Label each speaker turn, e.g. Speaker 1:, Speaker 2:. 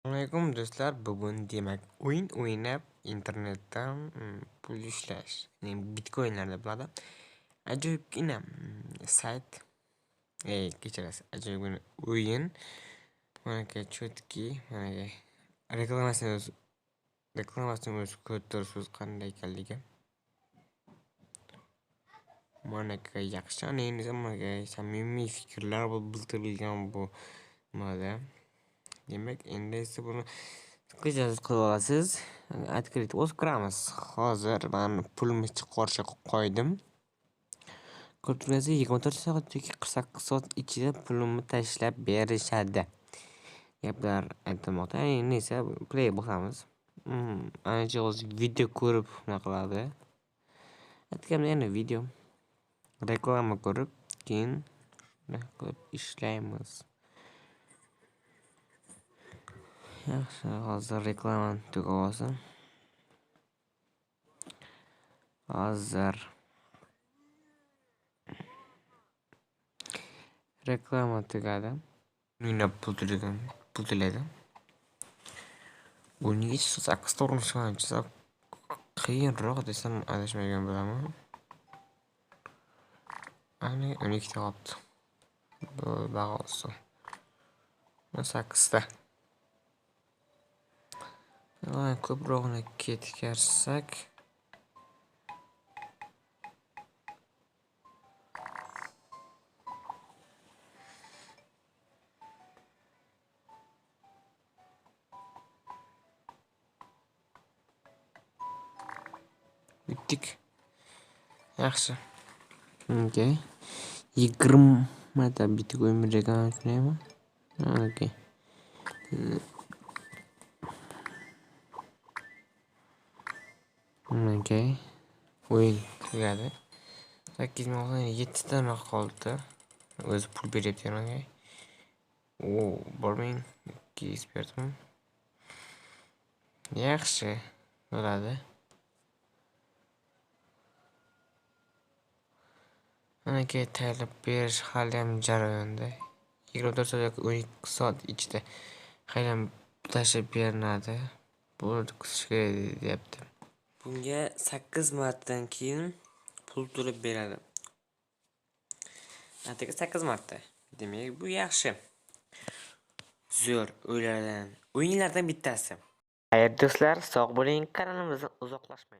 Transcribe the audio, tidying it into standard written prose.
Speaker 1: Alaykum do'stlar, bugun demak o'yin o'ynab internetdan pul ishlash, ya'ni bitcoinlarda bo'ladi. Ajoyibgina sayt, kechirasiz, ajoyibgina o'yin. Mana chotki, mana reklamasini o'zi ko'rib turibsiz qanday ekanligi. Mana yaxshi, mana samimiy fikrlar bildirilgan bu nimada. Demak, endi esa buni qilib olasiz. Открыть o'z kiramiz. Hozir men pulimni chiqarishga qo'ydim. Ko'rib turganingizdek, 24 soat yoki 48 soat ichida pulimni tashlab berishadi. Gaplar aytilmoqda. Endi esa play bosamiz. Ancha hozir video ko'rib nima qiladi. Aytganimdek, endi video reklama ko'rib, keyin qilib ishlaymiz. Yaxshi, hozir reklamani tugab olsin. Hozir reklama tugadi. Minglab pul to'laydi. Bunga 8 ta urinishgan qiyinroq desam adashmagan bo'laman. Ani 12 ta olibdi. Bu bahosi 8 ta. Ko'proqni ketkazsak, bitdik. Yaxshi. Okay. 20 ta bitcoin birjadan shundaymi? Okay. Okay. O'yin tugadi. 8,7 tane qoldi. O'zi pul beryapti menga. Bormang. 2 berdim. Yaxshi bo'ladi. Mana tayyorlab berish hali ham jarayonda. 24 soat yoki 12 soat ichida hali ham tashlab beriladi. Bo'ldi, kutish kerak deyapti. Bunga 8 martadan keyin pul to'lab beradi. Ataka 8 marta. Demak, bu yaxshi. Zo'r o'yinlardan bittasi. Xayr do'stlar, sog' bo'ling, kanalimizdan uzoqlashmang.